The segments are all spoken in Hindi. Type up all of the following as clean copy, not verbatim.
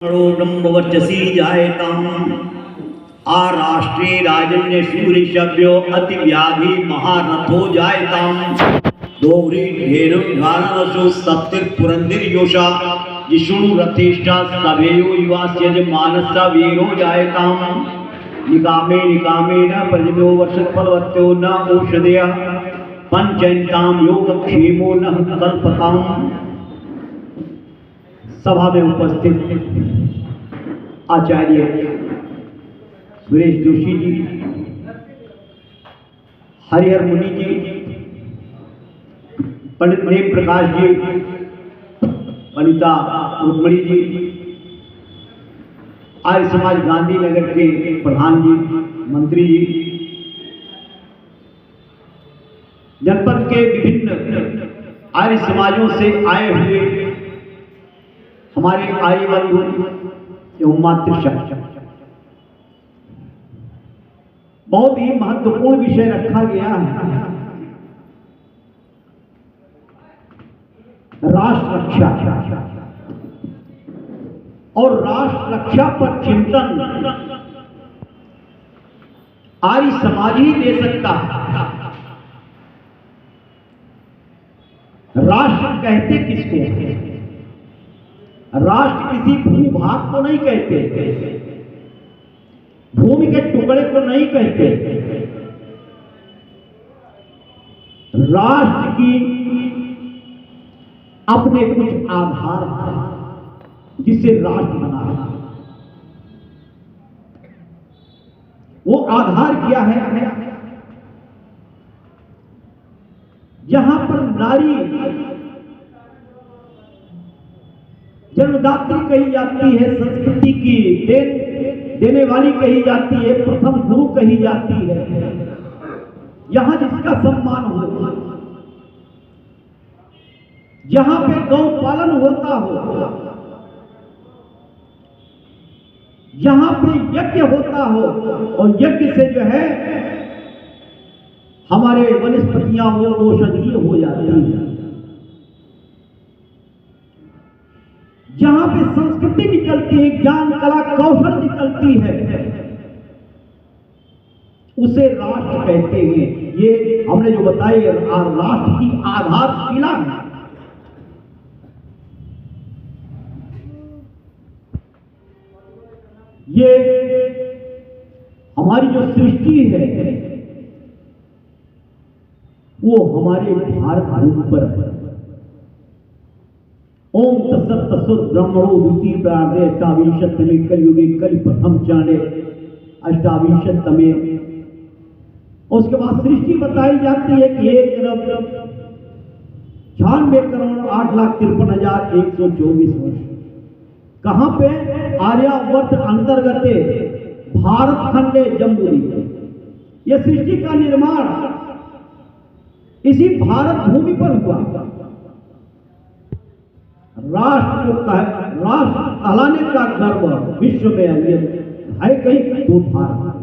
ब्रह्मवर्चसी जायताम् आराष्ट्रे राजन्य शूरि शव्यो अति व्याधि महारथो जायताम् दोहरी धेनुर्धानवसु सप्तिर पुरंदिर योषा जिषुणु रथेष्टा सभेयो युवास्य मानसा वीरो जायताम् निकामे निकामे न प्रजो वर्षत फलवत्यो न औषधय पंचयंताम योगक्षेमो न कल्पताम्। सभा में उपस्थित आचार्य सुरेश जोशी जी, हरिहर मुनि जी, पंडित प्रेम प्रकाश जी, वनिता रुक्मणी जी, आर्य समाज गांधीनगर के प्रधान जी, मंत्री जी, जनपद के विभिन्न आर्य समाजों से आए हुए हमारे आर्य बंधु एवं मातृशक्ति, बहुत ही महत्वपूर्ण विषय रखा गया है, राष्ट्र रक्षा और राष्ट्र रक्षा पर चिंतन आर्य समाज ही दे सकता है। राष्ट्र कहते किसको? राष्ट्र किसी भूभाग को नहीं कहते, भूमि के टुकड़े को नहीं कहते। राष्ट्र की अपने कुछ आधार जिससे राष्ट्र बना है, वो आधार क्या है? जहां पर नारी जन्मदात्री कही जाती है, संस्कृति की देने वाली कही जाती है, प्रथम गुरु कही जाती है, यहां जिसका सम्मान हो, जहां पे गौ पालन होता हो, जहां पे यज्ञ होता हो और यज्ञ से जो है हमारे वनस्पतियां वो औषधीय हो जाती है, जहां पे संस्कृति निकलती है, ज्ञान कला कौशल निकलती है, उसे राष्ट्र कहते हैं। ये हमने जो बताई राष्ट्र की आधारशिला है। ये हमारी जो सृष्टि है वो हमारे भारत भूमि पर है। ओम तत्सत तत्सत ब्रह्मणो द्वितीय प्रार्धे अष्टाविंशतमे कलयुगे कलि प्रथम चरणे अष्टाविंशतमे। उसके बाद सृष्टि बताई जाती है कि 1,96,08,53,124 वर्ष। कहां पे? आर्यावर्त अंतर्गत भारत खंडे जम्बूद्वीप। यह सृष्टि का निर्माण इसी भारत भूमि पर हुआ। राष्ट्र को राष्ट्र कहलाने का गर्व विश्व में है कहीं तो भारत,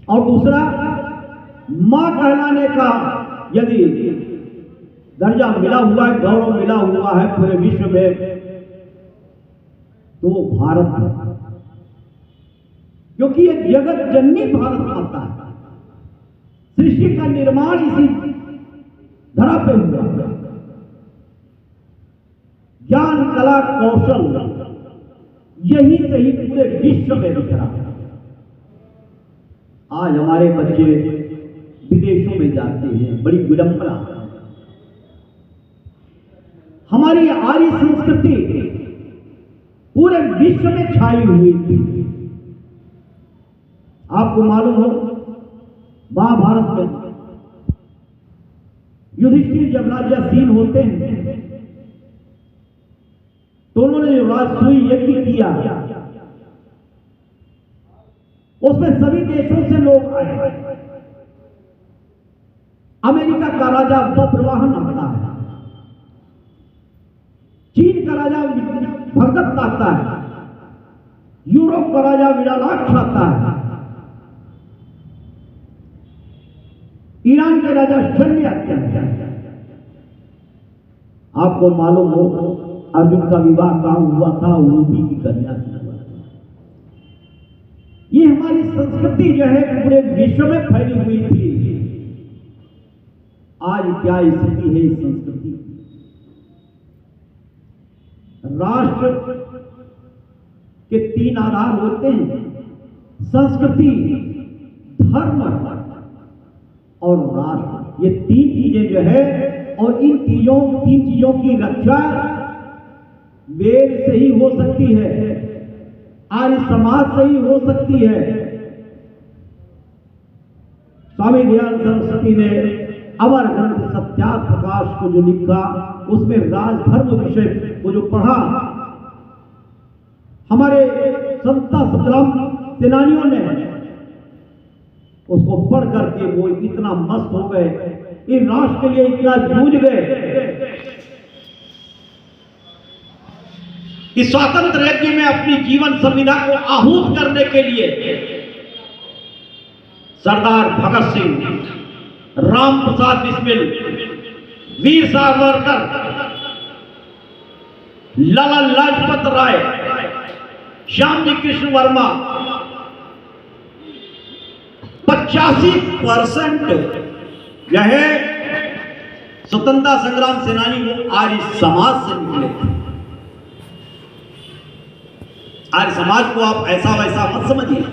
और दूसरा मां कहलाने का यदि दर्जा मिला हुआ है, गौरव मिला हुआ है पूरे विश्व में, तो भारत है, क्योंकि ये जगत जननी भारत माता है। सृष्टि का निर्माण इसी धरा पे हुआ। ज्ञान कला कौशल यही से ही पूरे विश्व में बिखरा है। आज हमारे बच्चे विदेशों में जाते हैं, बड़ी विडंबना। हमारी आर्य संस्कृति पूरे विश्व में छाई हुई थी। आपको मालूम हो, महाभारत में युधिष्ठिर जब राजासीन होते हैं तो उन्होंने जो राजसूय यज्ञ किया उसमें सभी देशों से लोग आए। अमेरिका का राजा बब्रवाहन आता है, चीन का राजा भगदत्त आता है, यूरोप का राजा विरालाक्ष आता है, ईरान के राजा शल्य आते हैं। आपको मालूम हो अर्जुन का विवाह कहाँ हुआ था? उलूपी की कन्या से हुआ था। ये हमारी संस्कृति जो है पूरे विश्व में फैली हुई थी। आज क्या स्थिति है इस संस्कृति की? राष्ट्र के 3 आधार होते हैं, संस्कृति, धर्म और राष्ट्र। ये 3 चीजें जो है, और इन 3 चीजों की रक्षा वेद से ही हो सकती है, आर्य समाज से ही हो सकती है। स्वामी दयानंद सरस्वती ने अमर ग्रंथ सत्यार्थ प्रकाश को जो लिखा, उसमें राजधर्म विषय को जो पढ़ा, हमारे स्वतंत्रता संग्राम सेनानियों ने उसको पढ़ करके वो इतना मस्त हो गए, इन राष्ट्र के लिए इतना जूझ गए कि स्वातंत्र यज्ञ में अपनी जीवन संविधा को आहूत करने के लिए सरदार भगत सिंह, राम प्रसाद बिस्मिल, वीर सावरकर, लाला लाजपत राय, श्यामजी कृष्ण वर्मा, 85% जो है स्वतंत्रता संग्राम सेनानी वो आर्य समाज से निकले थे। आर्य समाज को आप ऐसा वैसा मत समझिए।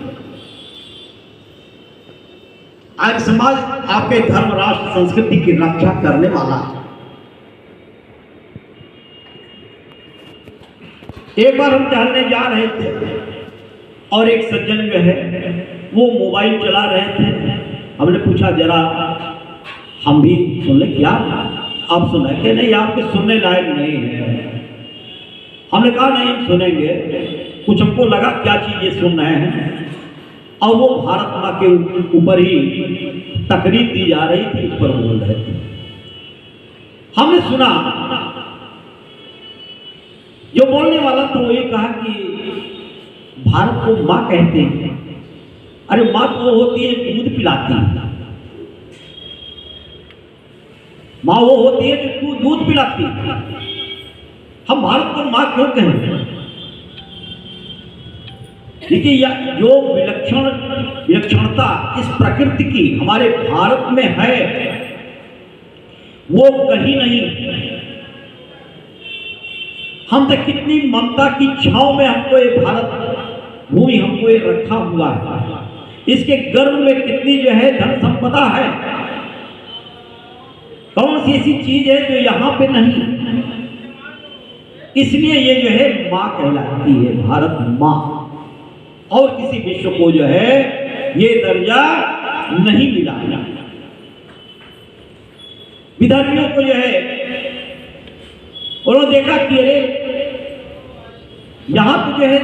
आर्य समाज आपके धर्म, राष्ट्र, संस्कृति की रक्षा करने वाला है। एक बार हम टहलने जा रहे थे और एक सज्जन जो है वो मोबाइल चला रहे थे। हमने पूछा जरा हम भी सुन ले, क्या आप सुने? कि नहीं, आपके सुनने लायक नहीं है। हमने कहा नहीं, हम सुनेंगे। कुछ हमको लगा क्या चीज ये सुन रहे हैं, और वो भारत माँ के ऊपर ही तकरीर दी जा रही थी, उस पर बोल रहे थे। हमने सुना, जो बोलने वाला तो वो ये कहा कि भारत को माँ कहते हैं। अरे माँ तो वो होती है दूध पिलाती है, माँ वो होती है जो दूध पिलाती है। हम भारत को माँ क्यों कहें? देखिए, जो विलक्षणता इस प्रकृति की हमारे भारत में है वो कहीं नहीं। हम तो कितनी ममता की छांव में हमको ये भारत भूमि हमको ये रखा हुआ है। इसके गर्भ में कितनी जो है धन संपदा है। कौन सी ऐसी चीज है जो यहाँ पे नहीं? इसलिए ये जो है माँ कहलाती है, भारत माँ। और किसी विश्व को जो है ये दर्जा नहीं मिला। विदर्भियों को जो है उन्होंने देखा कि अरे यहां तो जो है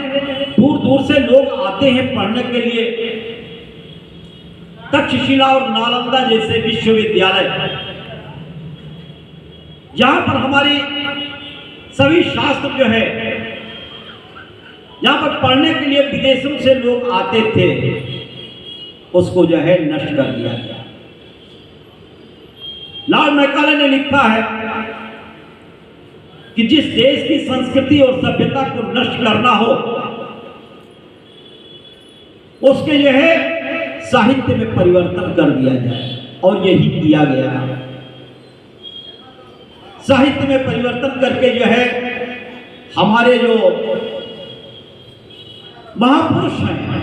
दूर दूर से लोग आते हैं पढ़ने के लिए। तक्षशिला और नालंदा जैसे विश्वविद्यालय, जहां पर हमारे सभी शास्त्र जो है, यहां पर पढ़ने के लिए विदेशों से लोग आते थे, उसको जो है नष्ट कर दिया गया। लॉर्ड मैकाले ने लिखा है कि जिस देश की संस्कृति और सभ्यता को नष्ट करना हो, उसके जो है साहित्य में परिवर्तन कर दिया जाए, और यही किया गया है। साहित्य में परिवर्तन करके जो है हमारे जो महापुरुष हैं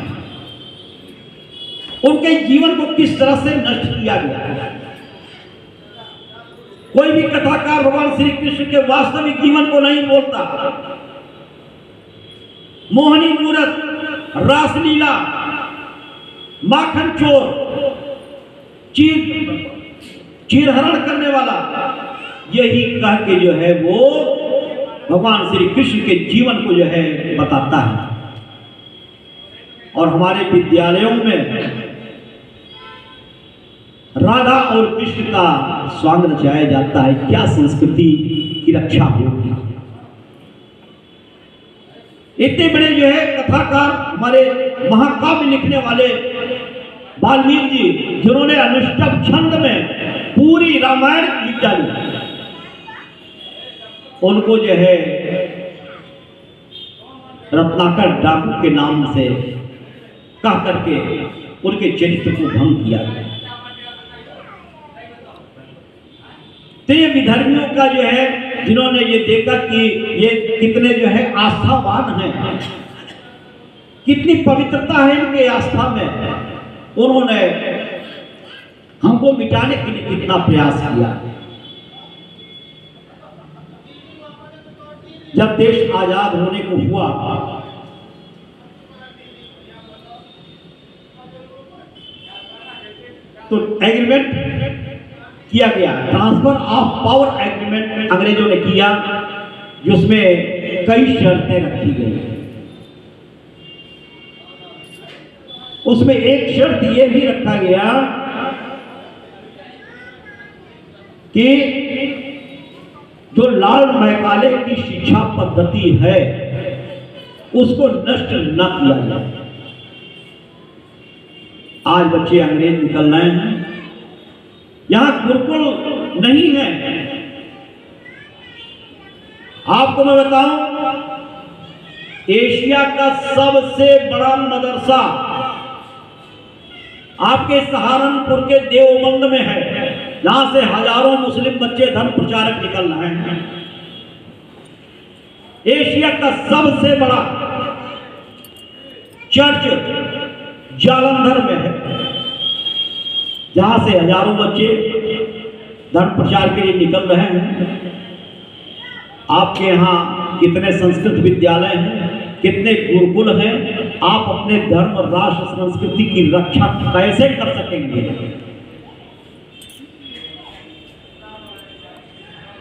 उनके जीवन को किस तरह से नष्ट किया गया है। कोई भी कथाकार भगवान श्री कृष्ण के वास्तविक जीवन को नहीं बोलता। मोहनी मूरत, रासलीला, माखन चोर, चीरहरण करने वाला, यही कह के जो है वो भगवान श्री कृष्ण के जीवन को जो है बताता है। और हमारे विद्यालयों में राधा और कृष्ण का स्वांग रचाया जाता है। क्या संस्कृति की रक्षा होगी। इतने बड़े जो है कथाकार, हमारे महाकाव्य लिखने वाले वाल्मीकि जी, जिन्होंने अनुष्टुप छंद में पूरी रामायण लिख डाली, उनको जो है रत्नाकर डाकू के नाम से कह करके उनके चरित्र को भंग किया गया। तो ये विधर्मियों का जो है, जिन्होंने ये देखा कि ये कितने जो है आस्थावान हैं, कितनी पवित्रता है इनके आस्था में, उन्होंने हमको मिटाने के लिए कितना प्रयास किया। जब देश आजाद होने को हुआ तो एग्रीमेंट किया गया, ट्रांसफर ऑफ पावर एग्रीमेंट अंग्रेजों ने किया, जिसमें कई शर्तें रखी गई। उसमें एक शर्त यह भी रखा गया कि जो लॉर्ड मैकाले की शिक्षा पद्धति है उसको नष्ट न किया जाए। आज बच्चे अंग्रेज निकल रहे हैं, यहां गुरुकुल नहीं है। आपको मैं बताऊं, एशिया का सबसे बड़ा मदरसा आपके सहारनपुर के देवबंद में है, जहां से हजारों मुस्लिम बच्चे धर्म प्रचारक निकल रहे हैं। एशिया का सबसे बड़ा चर्च जालंधर में है, जहां से हजारों बच्चे धर्म प्रचार के लिए निकल रहे हैं। आपके यहाँ कितने संस्कृत विद्यालय हैं, कितने गुरुकुल हैं, आप अपने धर्म, राष्ट्र, संस्कृति की रक्षा कैसे कर सकेंगे?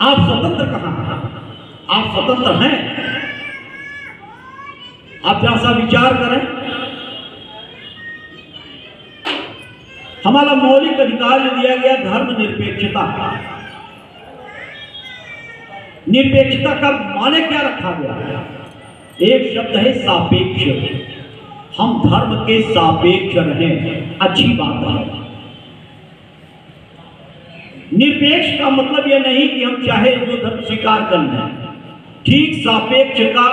आप स्वतंत्र कहां हैं? आप स्वतंत्र हैं? आप जरा सा विचार करें। हमारा मौलिक अधिकार दिया गया धर्म निरपेक्षता। निरपेक्षता का माने क्या रखा गया? एक शब्द है सापेक्ष। हम धर्म के सापेक्ष रहें, अच्छी बात है। निरपेक्ष का मतलब यह नहीं कि हम चाहे जो धर्म स्वीकार कर लें। ठीक सापेक्ष का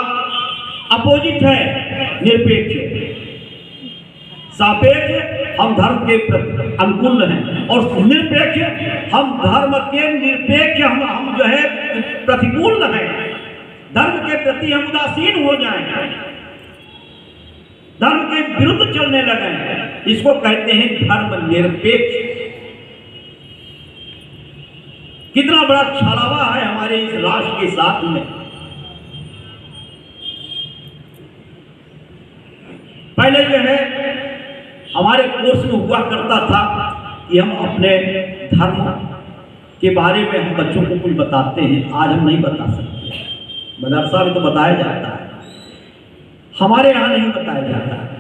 अपोजिट है निरपेक्ष। सापेक्ष हम धर्म के अनुकूल हैं, और निरपेक्ष हम धर्म के निरपेक्ष हम जो है प्रतिकूल हैं। धर्म के प्रति हम उदासीन हो जाएं, धर्म के विरुद्ध चलने लगे, इसको कहते हैं धर्म निरपेक्ष। कितना बड़ा छलावा है हमारे इस राष्ट्र के साथ में। पहले जो है हमारे कोर्स में हुआ करता था कि हम अपने धर्म के बारे में हम बच्चों को कुछ बताते हैं। आज हम नहीं बता सकते। मदरसा में तो बताया जाता है, हमारे यहाँ नहीं बताया जाता है।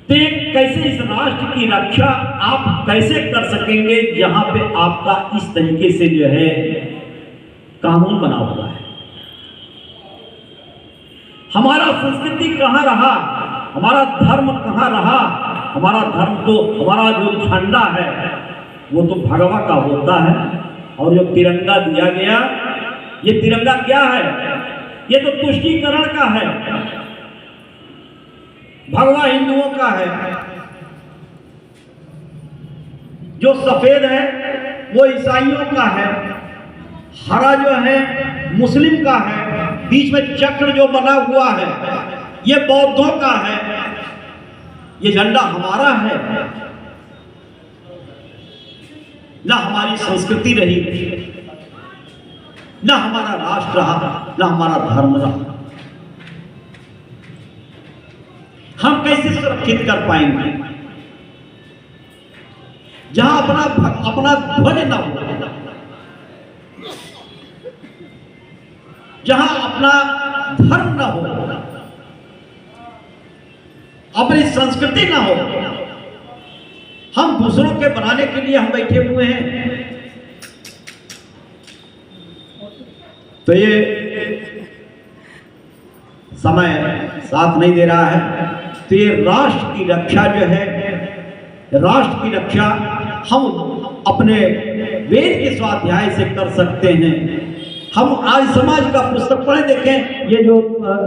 तो कैसे इस राष्ट्र की रक्षा आप कैसे कर सकेंगे जहां पे आपका इस तरीके से जो है कानून बना हुआ है? हमारा संस्कृति कहां रहा? हमारा धर्म कहां रहा? हमारा धर्म तो, हमारा जो झंडा है वो तो भगवा का होता है, और जो तिरंगा दिया गया, ये तिरंगा क्या है? ये तो तुष्टीकरण का है। भगवा हिंदुओं का है, जो सफेद है वो ईसाइयों का है, हरा जो है मुस्लिम का है, बीच में चक्र जो बना हुआ है ये बौद्धों का है। ये झंडा हमारा है। ना हमारी संस्कृति रही, ना हमारा राष्ट्र रहा, ना हमारा धर्म रहा। हम कैसे सुरक्षित कर पाएंगे जहां अपना ध्वज न हो, जहां अपना धर्म न हो, अपनी संस्कृति न हो? हम दूसरों के बनाने के लिए हम बैठे हुए हैं। तो ये समय साथ नहीं दे रहा है। तो ये राष्ट्र की रक्षा जो है, राष्ट्र की रक्षा हम अपने वेद के स्वाध्याय से कर सकते हैं। हम आज समाज का पुस्तक पढ़े देखें, ये जो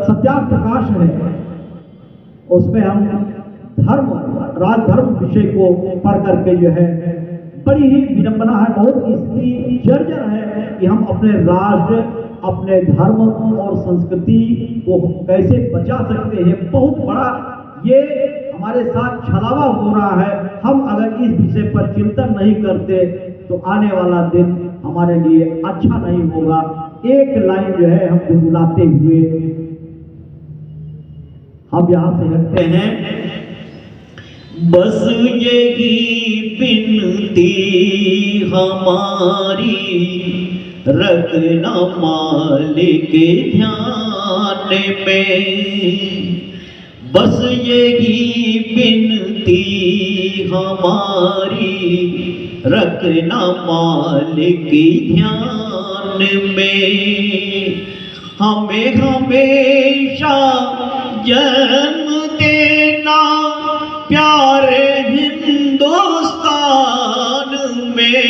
सत्यार्थ प्रकाश है उसमें हम धर्म, राजधर्म विषय को पढ़ करके जो है बड़ी ही विडंबना है, बहुत इसकी जर्जर है कि हम अपने राष्ट्र, अपने धर्म और संस्कृति को कैसे बचा सकते हैं। बहुत बड़ा ये हमारे साथ छलावा हो रहा है। हम अगर इस विषय पर चिंतन नहीं करते तो आने वाला दिन हमारे लिए अच्छा नहीं होगा। एक लाइन जो है हम गुनगुनाते हुए हम यहाँ से लगते हैं, बस यही विनती हमारी रखना मालिक ध्यान में, बस यही विनती हमारी रखना मालिक ध्यान में, हमें हमेशा जन्म देना प्यारे हिंदुस्तान में,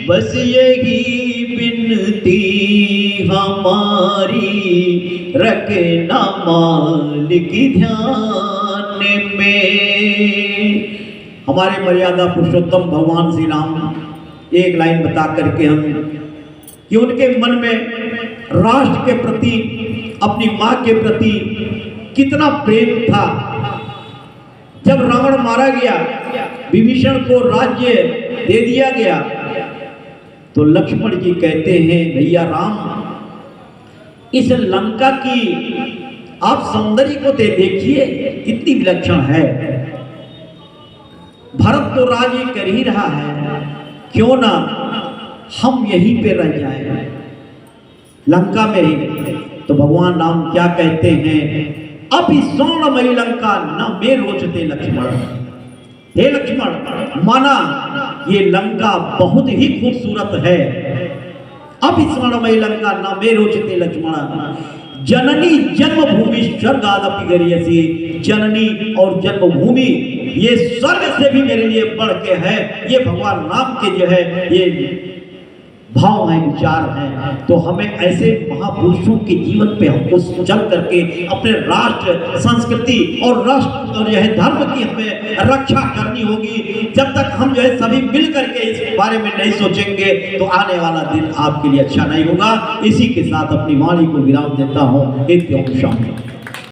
बस यही विनती हमारी रखना मालिक ध्यान में। हमारे मर्यादा पुरुषोत्तम भगवान श्री राम एक लाइन बता करके हम कि उनके मन में राष्ट्र के प्रति, अपनी मां के प्रति कितना प्रेम था। जब रावण मारा गया, विभीषण को राज्य दे दिया गया, तो लक्ष्मण जी कहते हैं, भैया राम, इस लंका की आप सौंदर्य को देखिए कितनी विलक्षण है। भरत तो राज्य कर ही रहा है, क्यों ना हम यहीं पे रह जाए लंका में ही। तो भगवान राम क्या कहते हैं, अब इस स्वर्णमयी लंका न मे रोचते लक्ष्मण। हे लक्ष्मण, माना ये लंका बहुत ही खूबसूरत है, अब इस स्वर्णमयी लंका न मे रोचते लक्ष्मण। जननी जन्मभूमि स्वर्गादपि गरीयसी, जननी और जन्मभूमि ये स्वर्ग से भी मेरे लिए बढ़ के है। ये भगवान राम के जो है ये भाव है, विचार है। तो हमें ऐसे महापुरुषों के जीवन पे हमको चल करके अपने राष्ट्र, संस्कृति और राष्ट्र और यह धर्म की हमें रक्षा करनी होगी। जब तक हम जो है सभी मिल करके इस बारे में नहीं सोचेंगे तो आने वाला दिन आपके लिए अच्छा नहीं होगा। इसी के साथ अपनी वाणी को विराम देता हूँ। एक शाम।